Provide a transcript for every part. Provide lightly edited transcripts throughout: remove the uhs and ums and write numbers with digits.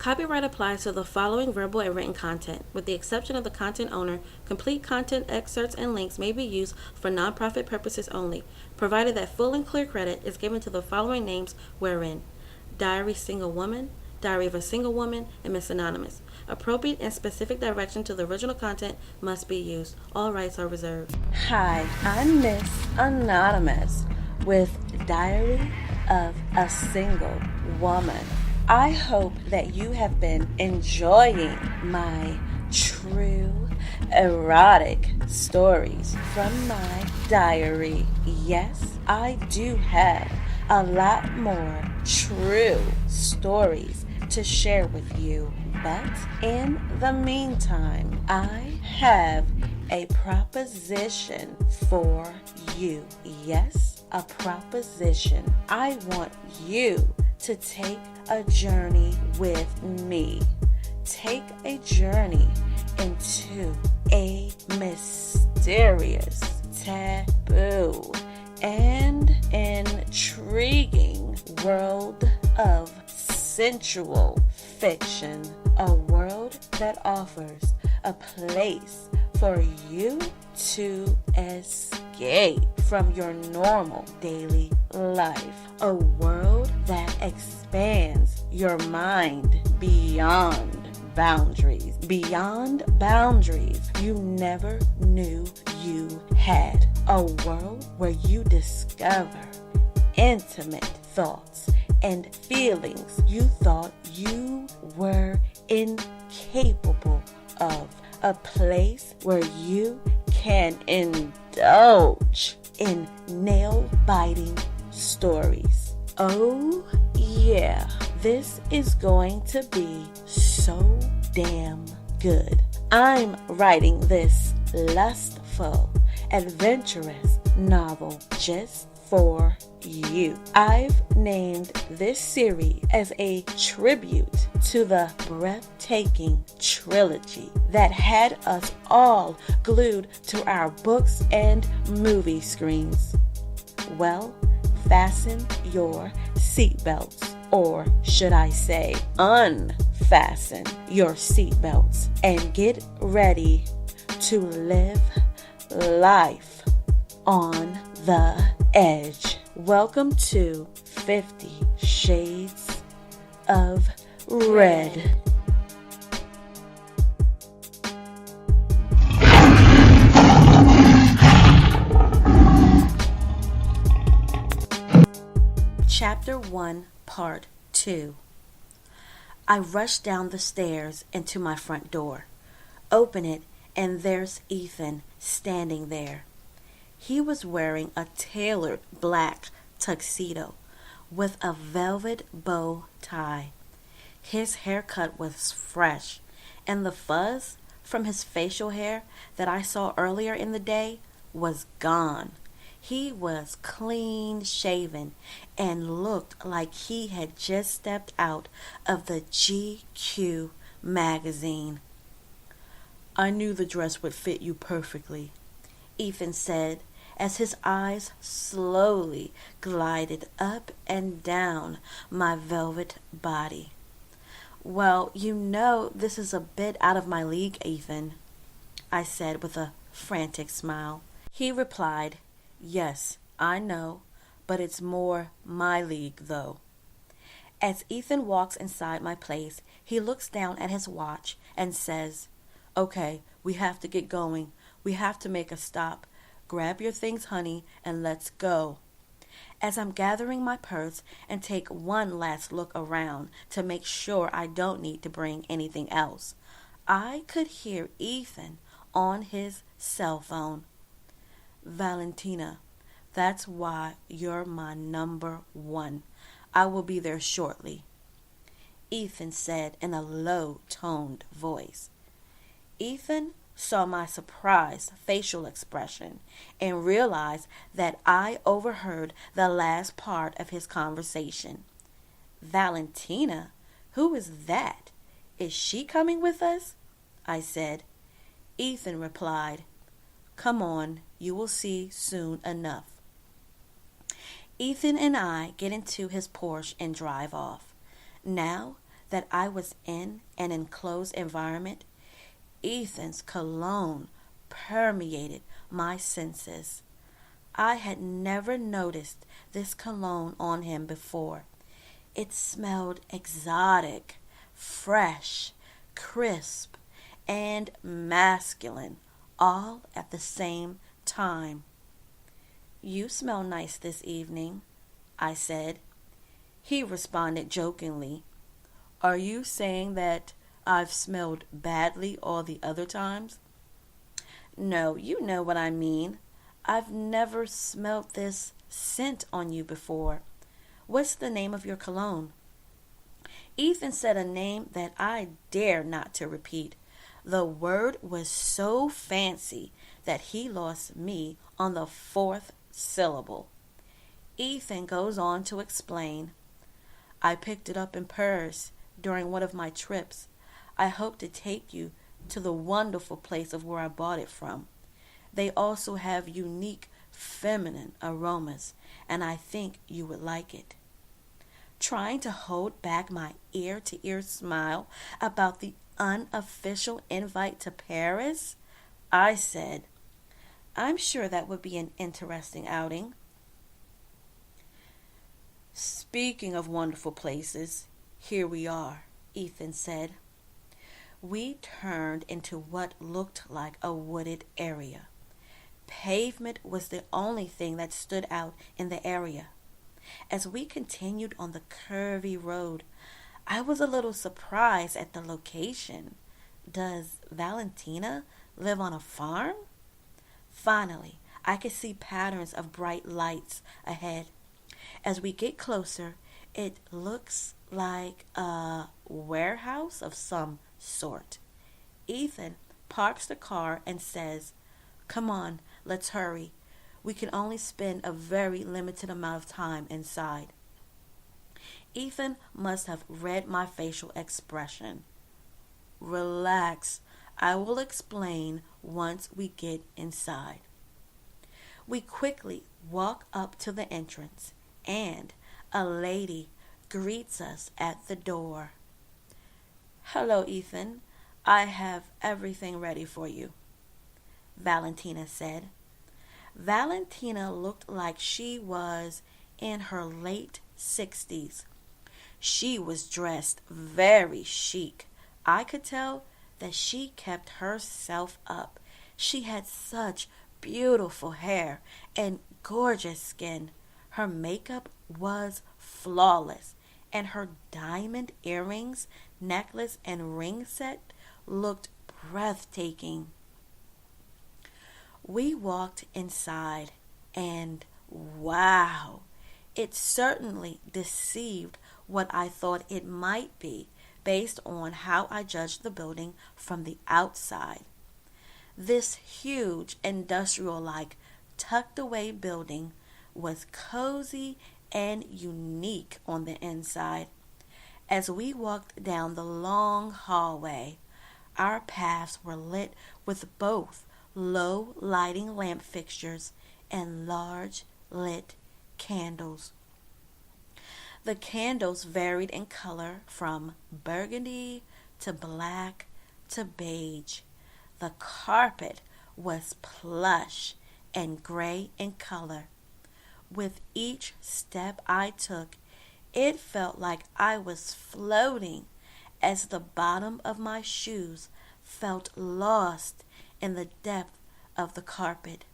Copyright applies to the following verbal and written content. With the exception of the content owner, complete content excerpts and links may be used for nonprofit purposes only, provided that full and clear credit is given to the following names wherein: Diary Single Woman, Diary of a Single Woman, and Miss Anonymous. Appropriate and specific direction to the original content must be used. All rights are reserved. Hi, I'm Miss Anonymous with Diary of a Single Woman. I hope that you have been enjoying my true erotic stories from my diary. Yes, I do have a lot more true stories to share with you. But in the meantime, I have a proposition for you. Yes, a proposition. I want you to take a journey with me. Take a journey into a mysterious, taboo, and intriguing world of sensual fiction. A world that offers a place for you to escape from your normal daily life. A world that expands your mind beyond boundaries. Beyond boundaries you never knew you had. A world where you discover intimate thoughts and feelings you thought you were incapable of. A place where you can indulge in nail-biting stories. Oh yeah, this is going to be so damn good. I'm writing this lustful, adventurous novel just for you. I've named this series as a tribute to the breathtaking trilogy that had us all glued to our books and movie screens. Well, fasten your seatbelts, or should I say unfasten your seatbelts, and get ready to live life on the edge. Welcome to 50 Shades of Red. Chapter 1, Part 2. I rushed down the stairs into my front door. Open it, and there's Ethan standing there. He was wearing a tailored black tuxedo with a velvet bow tie. His haircut was fresh, and the fuzz from his facial hair that I saw earlier in the day was gone. He was clean shaven and looked like he had just stepped out of the GQ magazine. "I knew the dress would fit you perfectly," Ethan said as his eyes slowly glided up and down my velvet body. "Well, you know this is a bit out of my league, Ethan," I said with a frantic smile. He replied, "Yes, I know, but it's more my league, though." As Ethan walks inside my place, he looks down at his watch and says, "Okay, we have to get going. We have to make a stop. Grab your things, honey, and let's go." As I'm gathering my purse and take one last look around to make sure I don't need to bring anything else, I could hear Ethan on his cell phone. "Valentina, that's why you're my number one. I will be there shortly," Ethan said in a low-toned voice. Ethan saw my surprised facial expression and realized that I overheard the last part of his conversation. "Valentina? Who is that? Is she coming with us?" I said. Ethan replied, "Come on, you will see soon enough." Ethan and I get into his Porsche and drive off. Now that I was in an enclosed environment. Ethan's cologne permeated my senses. I had never noticed this cologne on him before. It smelled exotic, fresh, crisp, and masculine, all at the same time. "You smell nice this evening," I said. He responded jokingly, "Are you saying that I've smelled badly all the other times?" "No, you know what I mean. I've never smelled this scent on you before. What's the name of your cologne?" Ethan said a name that I dare not to repeat. The word was so fancy that he lost me on the fourth syllable. Ethan goes on to explain, "I picked it up in Paris during one of my trips. I hope to take you to the wonderful place of where I bought it from. They also have unique feminine aromas, and I think you would like it." Trying to hold back my ear-to-ear smile about the unofficial invite to Paris, I said, "I'm sure that would be an interesting outing." "Speaking of wonderful places, here we are," Ethan said. We turned into what looked like a wooded area. Pavement was the only thing that stood out in the area. As we continued on the curvy road, I was a little surprised at the location. Does Valentina live on a farm? Finally, I could see patterns of bright lights ahead. As we get closer, it looks like a warehouse of some sort. Ethan parks the car and says, "Come on, let's hurry. We can only spend a very limited amount of time inside." Ethan must have read my facial expression. "Relax, I will explain once we get inside." We quickly walk up to the entrance, and a lady greets us at the door. "Hello, Ethan. I have everything ready for you," Valentina said. Valentina looked like she was in her late 60s. She was dressed very chic. I could tell that she kept herself up. She had such beautiful hair and gorgeous skin. Her makeup was flawless, and her diamond earrings, necklace, and ring set looked breathtaking. We walked inside, and wow, it certainly deceived what I thought it might be based on how I judged the building from the outside. This huge industrial-like tucked-away building was cozy and unique on the inside. As we walked down the long hallway, our paths were lit with both low lighting lamp fixtures and large lit candles. The candles varied in color from burgundy to black to beige. The carpet was plush and gray in color. With each step I took, it felt like I was floating as the bottom of my shoes felt lost in the depth of the carpet.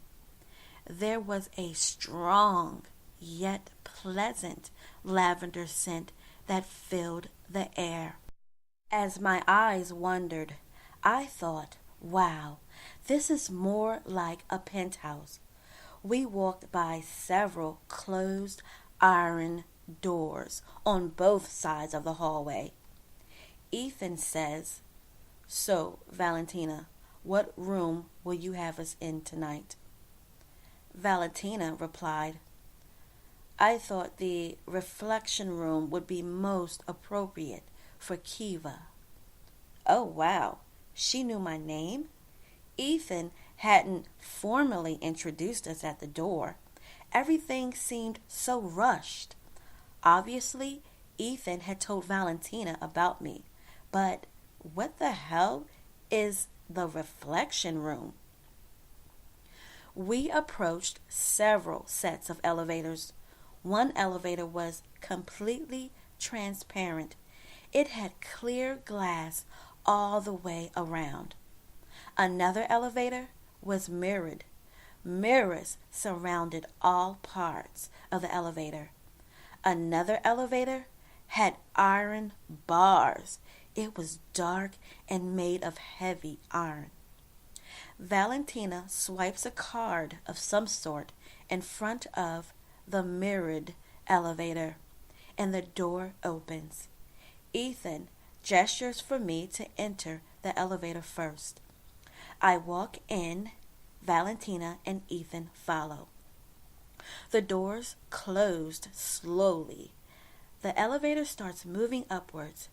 There was a strong yet pleasant lavender scent that filled the air. As my eyes wandered, I thought, wow, this is more like a penthouse. We walked by several closed iron doors on both sides of the hallway. Ethan says, "So, Valentina, what room will you have us in tonight?" Valentina replied, "I thought the reflection room would be most appropriate for Keeva." Oh, wow. She knew my name? Ethan hadn't formally introduced us at the door. Everything seemed so rushed. Obviously, Ethan had told Valentina about me, but what the hell is the reflection room? We approached several sets of elevators. One elevator was completely transparent. It had clear glass all the way around. Another elevator was mirrored. Mirrors surrounded all parts of the elevator. Another elevator had iron bars. It was dark and made of heavy iron. Valentina swipes a card of some sort in front of the mirrored elevator, and the door opens. Ethan gestures for me to enter the elevator first. I walk in, Valentina and Ethan follow. The doors closed slowly. The elevator starts moving upwards.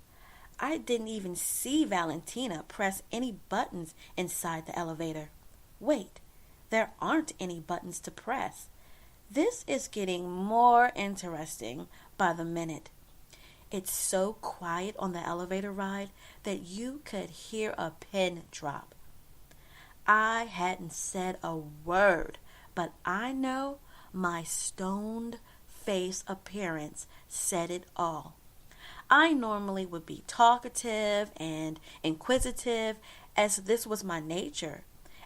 I didn't even see Valentina press any buttons inside the elevator. Wait, there aren't any buttons to press. This is getting more interesting by the minute. It's so quiet on the elevator ride that you could hear a pin drop. I hadn't said a word, but I know my stoned face appearance said it all. I normally would be talkative and inquisitive, as this was my nature.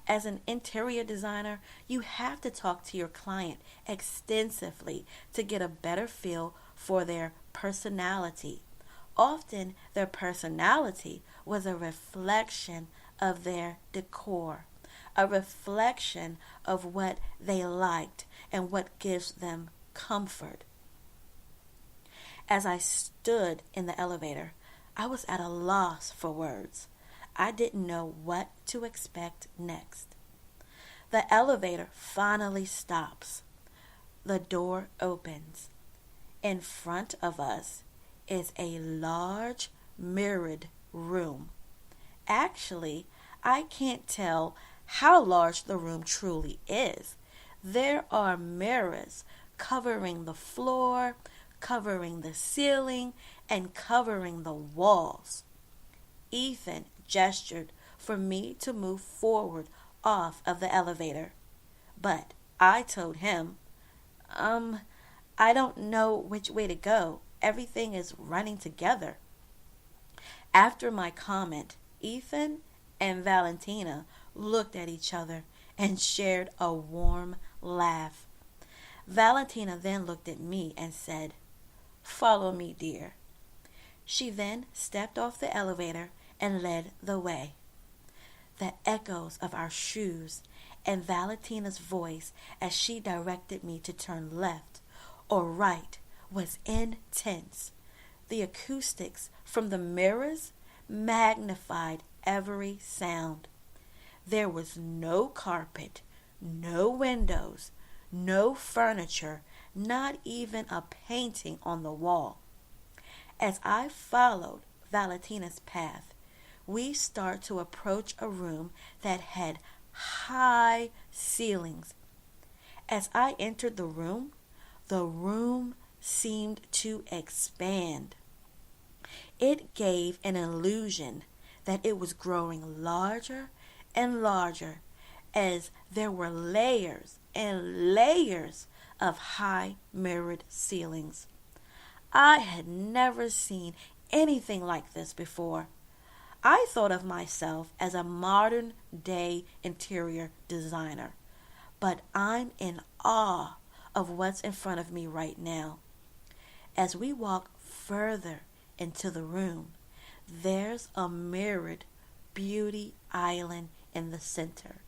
As an interior designer, you have to talk to your client extensively to get a better feel for their personality. Often, their personality was a reflection of their decor, a reflection of what they liked and what gives them comfort. As I stood in the elevator, I was at a loss for words. I didn't know what to expect next. The elevator finally stops. The door opens. In front of us is a large mirrored room. Actually, I can't tell how large the room truly is. There are mirrors covering the floor, covering the ceiling, and covering the walls. Ethan gestured for me to move forward off of the elevator, but I told him, I don't know which way to go. Everything is running together. After my comment, Ethan and Valentina looked at each other and shared a warm laugh. Valentina then looked at me and said, "Follow me, dear." She then stepped off the elevator and led the way. The echoes of our shoes and Valentina's voice as she directed me to turn left or right was intense. The acoustics from the mirrors magnified every sound. There was no carpet, no windows, no furniture, not even a painting on the wall. As I followed Valentina's path, we start to approach a room that had high ceilings. As I entered the room seemed to expand. It gave an illusion that it was growing larger and larger as there were layers and layers of high mirrored ceilings. I had never seen anything like this before. I thought of myself as a modern day interior designer, but I'm in awe of what's in front of me right now. As we walk further into the room, there's a mirrored beauty island in the center.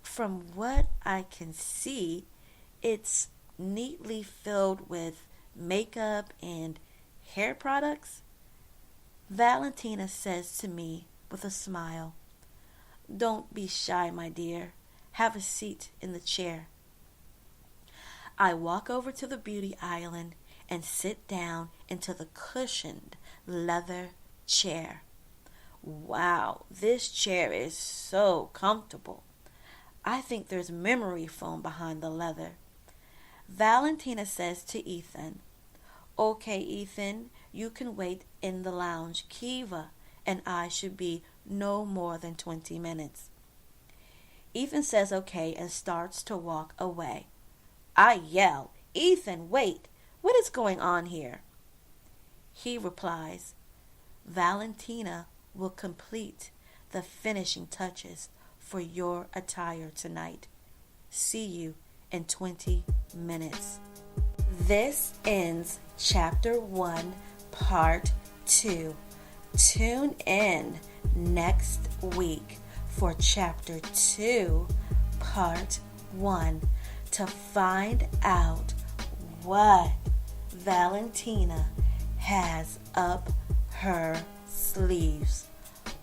From what I can see, it's neatly filled with makeup and hair products. Valentina says to me with a smile, "Don't be shy, my dear. Have a seat in the chair." I walk over to the beauty island and sit down into the cushioned leather chair. Wow, this chair is so comfortable. I think there's memory foam behind the leather. Valentina says to Ethan, "Okay, Ethan, You can wait in the lounge. Keeva and I should be no more than 20 minutes. Ethan says okay and starts to walk away. I yell, Ethan, wait! What is going on here? He replies, Valentina will complete the finishing touches for your attire tonight. See you in 20 minutes. This ends Chapter 1, Part 2. Tune in next week for Chapter 2, Part 1 to find out what Valentina has up her sleeves.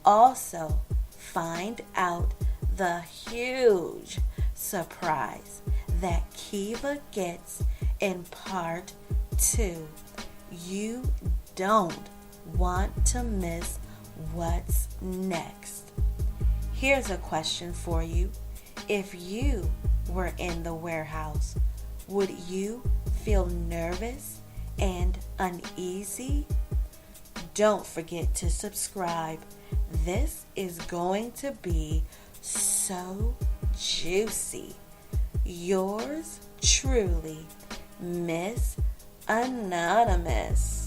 Also, find out the huge surprise that Keeva gets in Part 2. You don't want to miss what's next. Here's a question for you. If you were in the warehouse, would you feel nervous and uneasy? Don't forget to subscribe. This is going to be so juicy. Yours truly, Miss Anonymous.